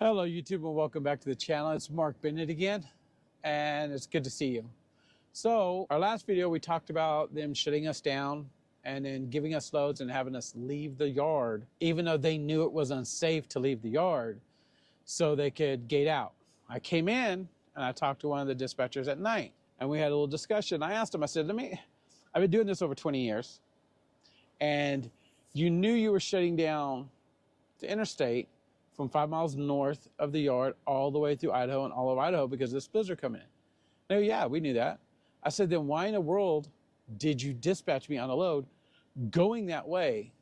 Hello YouTube and welcome back to the channel. It's Mark Bennett again and it's good to see you. So our last video we talked about them shutting us down and then giving us loads and having us leave the yard even though they knew it was unsafe to leave the yard so they could gate out. I came in and I talked to one of the dispatchers at night and we had a little discussion. I asked him, I said, I've been doing this over 20 years and you knew you were shutting down the interstate from 5 miles north of the yard all the way through Idaho and all of Idaho because of this blizzard coming in. No, yeah, we knew that. I said, then why in the world did you dispatch me on a load going that way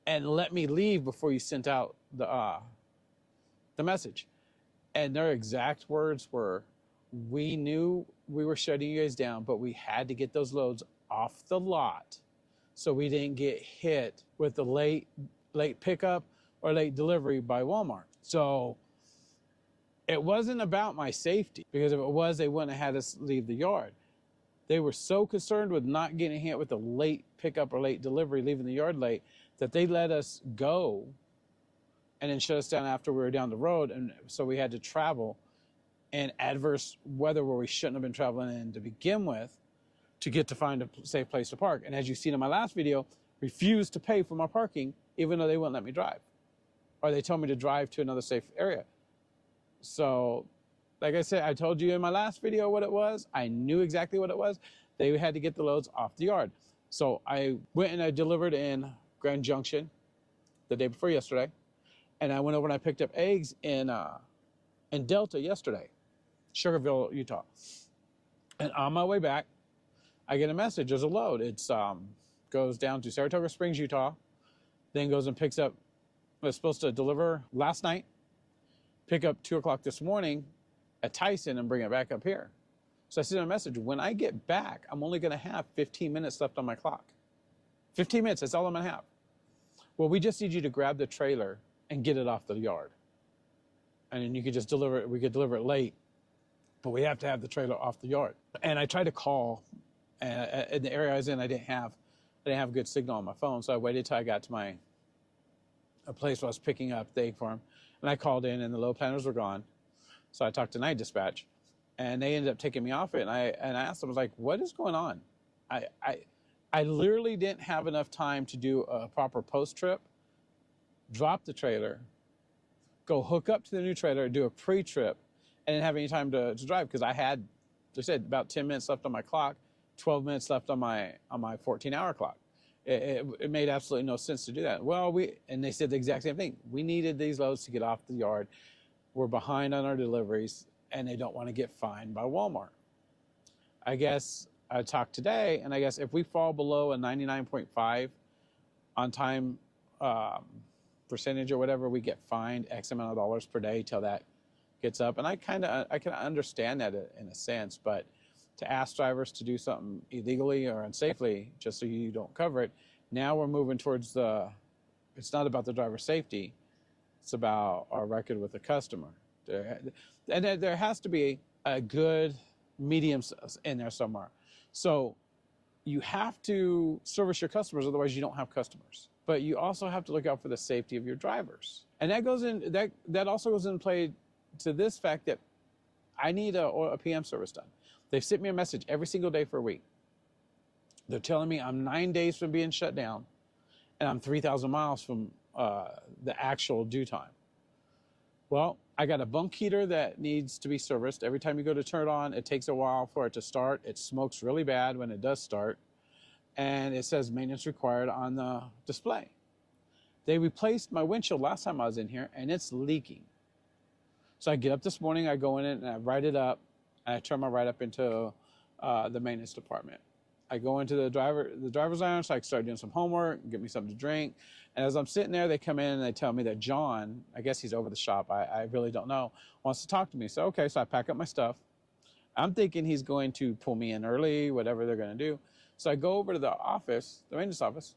and let me leave before you sent out the message? And their exact words were, we knew we were shutting you guys down, but we had to get those loads off the lot so we didn't get hit with the late pickup or late delivery by Walmart. So it wasn't about my safety, because if it was, they wouldn't have had us leave the yard. They were so concerned with not getting hit with a late pickup or late delivery, leaving the yard late, that they let us go and then shut us down after we were down the road. And so we had to travel in adverse weather where we shouldn't have been traveling in to begin with to get to find a safe place to park. And as you've seen in my last video, refused to pay for my parking, even though they wouldn't let me drive. Or they told me to drive to another safe area. So, like I said, I told you in my last video what it was. I knew exactly what it was. They had to get the loads off the yard. So I went and I delivered in Grand Junction the day before yesterday. And I went over and I picked up eggs in Delta yesterday, Sugarville, Utah. And on my way back, I get a message. There's a load. It's goes down to Saratoga Springs, Utah, then goes and picks up. I was supposed to deliver last night, pick up 2 o'clock this morning at Tyson and bring it back up here. So I sent a message. When I get back, I'm only going to have 15 minutes left on my clock. 15 minutes, that's all I'm going to have. Well, we just need you to grab the trailer and get it off the yard. And then you could just deliver it. We could deliver it late, but we have to have the trailer off the yard. And I tried to call, and in the area I was in, I didn't have a good signal on my phone. So I waited till I got to a place where I was picking up the egg farm, and I called in and the load planners were gone. So I talked to night dispatch and they ended up taking me off it. And I asked them, I was like, what is going on? I literally didn't have enough time to do a proper post trip, drop the trailer, go hook up to the new trailer, do a pre-trip, and didn't have any time to drive because I had, like I said, about 10 minutes left on my clock, 12 minutes left on my 14-hour clock. It made absolutely no sense to do that. Well, and they said the exact same thing. We needed these loads to get off the yard. We're behind on our deliveries, and they don't want to get fined by Walmart. I guess I talked today, and I guess if we fall below a 99.5 on time percentage or whatever, we get fined X amount of dollars per day till that gets up. And I can understand that in a sense, but to ask drivers to do something illegally or unsafely just so you don't cover it. Now we're moving towards it's not about the driver's safety. It's about our record with the customer. And there has to be a good medium in there somewhere. So you have to service your customers, otherwise you don't have customers. But you also have to look out for the safety of your drivers. And that also goes in play to this fact that I need a PM service done. They've sent me a message every single day for a week. They're telling me I'm 9 days from being shut down and I'm 3,000 miles from the actual due time. Well, I got a bunk heater that needs to be serviced. Every time you go to turn it on, it takes a while for it to start. It smokes really bad when it does start. And it says maintenance required on the display. They replaced my windshield last time I was in here and it's leaking. So I get up this morning, I go in it and I write it up. And I turn my ride up into the maintenance department. I go into the driver's lounge, so I can start doing some homework, get me something to drink. And as I'm sitting there, they come in and they tell me that John, I guess he's over the shop, I really don't know, wants to talk to me. So, okay, so I pack up my stuff. I'm thinking he's going to pull me in early, whatever they're going to do. So I go over to the office, the maintenance office.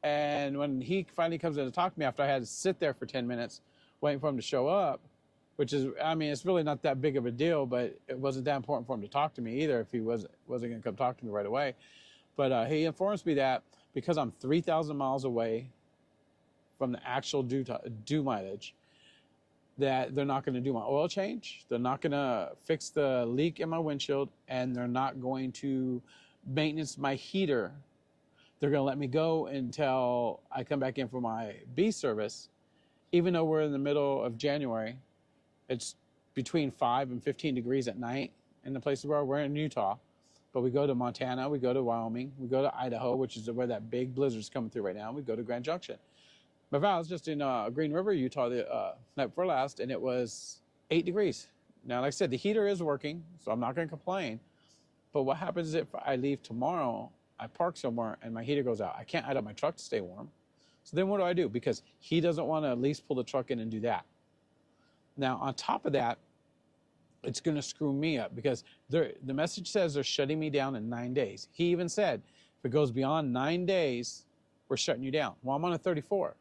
And when he finally comes in to talk to me after I had to sit there for 10 minutes waiting for him to show up, which is, I mean, it's really not that big of a deal, but it wasn't that important for him to talk to me either if he wasn't going to come talk to me right away. But he informs me that because I'm 3,000 miles away from the actual due mileage, that they're not going to do my oil change, they're not going to fix the leak in my windshield, and they're not going to maintenance my heater. They're going to let me go until I come back in for my B service, even though we're in the middle of January. It's between 5 and 15 degrees at night in the places where we're in Utah. But we go to Montana, we go to Wyoming, we go to Idaho, which is where that big blizzard's coming through right now. We go to Grand Junction. But I was just in Green River, Utah, the night before last, and it was 8 degrees. Now, like I said, the heater is working, so I'm not going to complain. But what happens if I leave tomorrow, I park somewhere, and my heater goes out? I can't idle my truck to stay warm. So then what do I do? Because he doesn't want to at least pull the truck in and do that. Now, on top of that, it's going to screw me up because the message says they're shutting me down in 9 days. He even said, if it goes beyond 9 days, we're shutting you down. Well, I'm on a 34.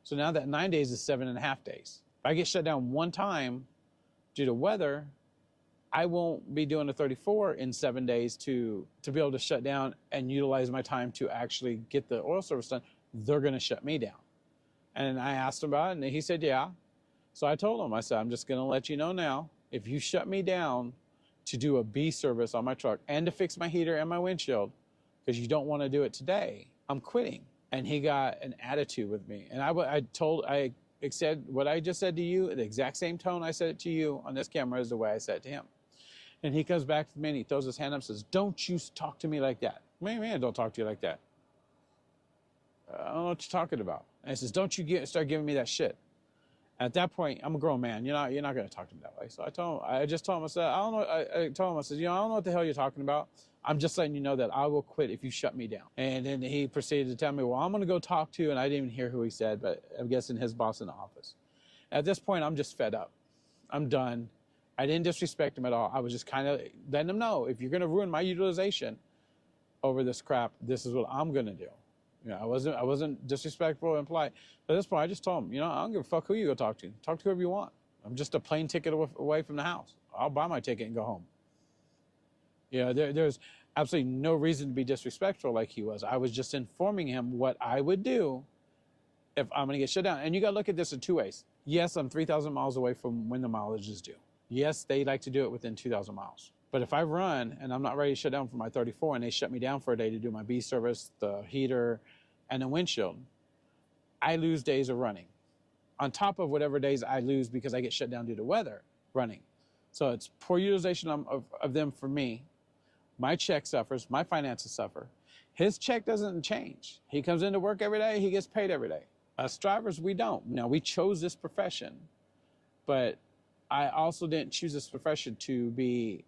So now that 9 days is 7.5 days. If I get shut down one time due to weather, I won't be doing a 34 in 7 days to be able to shut down and utilize my time to actually get the oil service done. They're going to shut me down. And I asked him about it, and he said, yeah. So I told him, I said, I'm just going to let you know now, if you shut me down to do a B service on my truck and to fix my heater and my windshield, because you don't want to do it today, I'm quitting. And he got an attitude with me. And I said what I just said to you, the exact same tone I said it to you on this camera is the way I said it to him. And he comes back to me and he throws his hand up and says, don't you talk to me like that. Man, don't talk to you like that. I don't know what you're talking about. And he says, don't you start giving me that shit. At that point, I'm a grown man. You're not going to talk to me that way. So I just told him, I said, I don't know. I told him, I said, I don't know what the hell you're talking about. I'm just letting you know that I will quit if you shut me down. And then he proceeded to tell me, well, I'm going to go talk to, and I didn't even hear who he said, but I'm guessing his boss in the office. At this point, I'm just fed up. I'm done. I didn't disrespect him at all. I was just kind of letting him know, if you're going to ruin my utilization over this crap, this is what I'm going to do. You know, I wasn't disrespectful and polite. But at this point, I just told him, I don't give a fuck who you go talk to. Talk to whoever you want. I'm just a plane ticket away from the house. I'll buy my ticket and go home. There's absolutely no reason to be disrespectful like he was. I was just informing him what I would do if I'm going to get shut down. And you got to look at this in two ways. Yes, I'm 3,000 miles away from when the mileage is due. Yes, they like to do it within 2,000 miles. But if I run and I'm not ready to shut down for my 34 and they shut me down for a day to do my B service, the heater, and the windshield, I lose days of running. On top of whatever days I lose because I get shut down due to weather running. So it's poor utilization of them for me. My check suffers, my finances suffer. His check doesn't change. He comes into work every day, he gets paid every day. Us drivers, we don't. Now, we chose this profession, but I also didn't choose this profession to be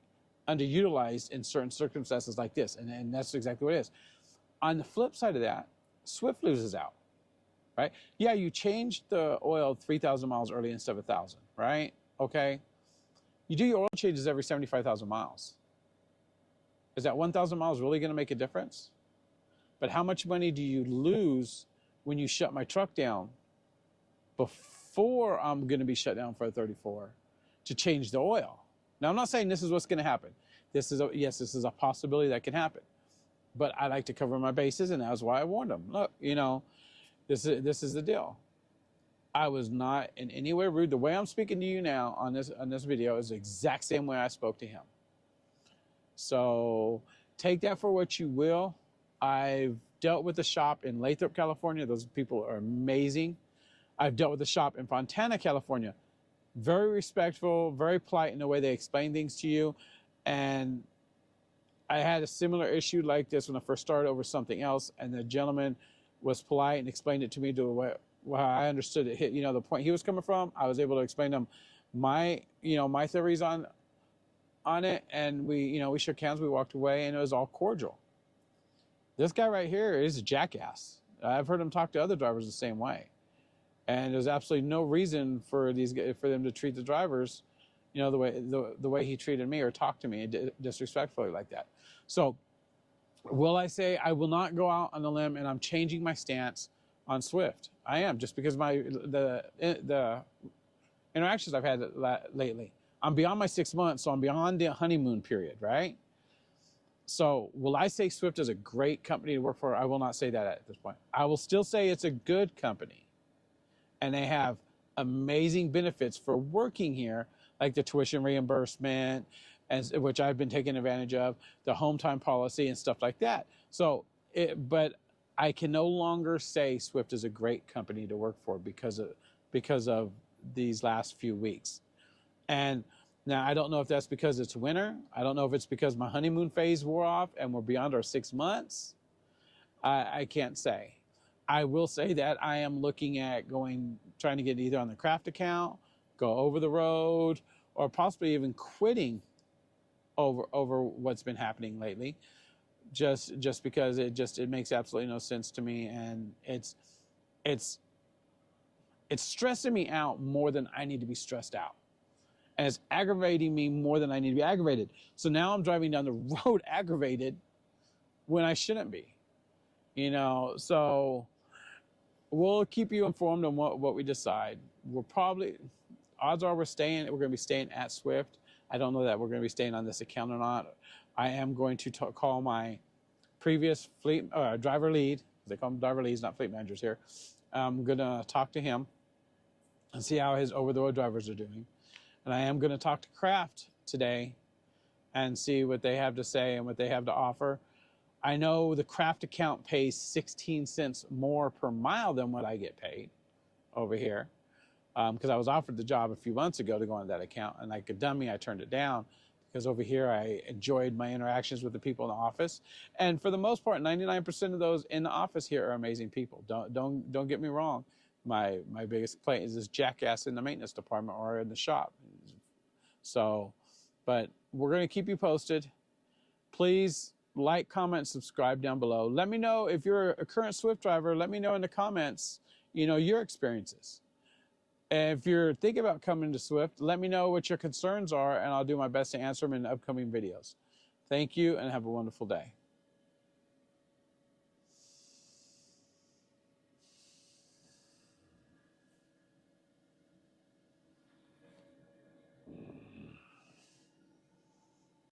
underutilized in certain circumstances like this. And that's exactly what it is. On the flip side of that, Swift loses out, right? Yeah, you changed the oil 3,000 miles early instead of 1,000, right? Okay. You do your oil changes every 75,000 miles. Is that 1,000 miles really going to make a difference? But how much money do you lose when you shut my truck down before I'm going to be shut down for a 34 to change the oil? Now, I'm not saying this is what's going to happen. This is a possibility that can happen. But I like to cover my bases, and that's why I warned them. Look, this is the deal. I was not in any way rude. The way I'm speaking to you now on this video is the exact same way I spoke to him. So take that for what you will. I've dealt with the shop in Lathrop, California. Those people are amazing. I've dealt with the shop in Fontana, California. Very respectful, very polite in the way they explain things to you. And I had a similar issue like this when I first started over something else, and the gentleman was polite and explained it to me the way I understood it. The point he was coming from, I was able to explain to him my theories on it, and we shook hands, we walked away, and it was all cordial. This guy right here is a jackass. I've heard him talk to other drivers the same way. And there's absolutely no reason for them to treat the drivers, the way he treated me or talked to me disrespectfully like that. So, will I say I will not go out on the limb and I'm changing my stance on Swift? I am, just because the interactions I've had lately. I'm beyond my 6 months, so I'm beyond the honeymoon period, right? So, will I say Swift is a great company to work for? I will not say that at this point. I will still say it's a good company. And they have amazing benefits for working here, like the tuition reimbursement, which I've been taking advantage of, the home time policy and stuff like that. So, but I can no longer say Swift is a great company to work for because of these last few weeks. And now I don't know if that's because it's winter. I don't know if it's because my honeymoon phase wore off and we're beyond our 6 months. I can't say. I will say that I am looking at trying to get either on the craft account, go over the road, or possibly even quitting over what's been happening lately. Just because it makes absolutely no sense to me, and it's stressing me out more than I need to be stressed out. And it's aggravating me more than I need to be aggravated. So now I'm driving down the road aggravated when I shouldn't be. So we'll keep you informed on what we decide. Odds are we're going to be staying at Swift. I don't know that we're going to be staying on this account or not. I am going to call my previous fleet driver lead. They call them driver leads, not fleet managers here. I'm going to talk to him and see how his over-the-road drivers are doing. And I am going to talk to Kraft today and see what they have to say and what they have to offer. I know the Kraft account pays 16 cents more per mile than what I get paid over here, because I was offered the job a few months ago to go on that account, and like a dummy, I turned it down because over here I enjoyed my interactions with the people in the office, and for the most part, 99% of those in the office here are amazing people. Don't get me wrong. My biggest complaint is this jackass in the maintenance department or in the shop. So, but we're going to keep you posted. Please like, comment, subscribe down below. Let me know if you're a current Swift driver. Let me know in the comments, your experiences. And if you're thinking about coming to Swift, let me know what your concerns are, and I'll do my best to answer them in upcoming videos. Thank you, and have a wonderful day.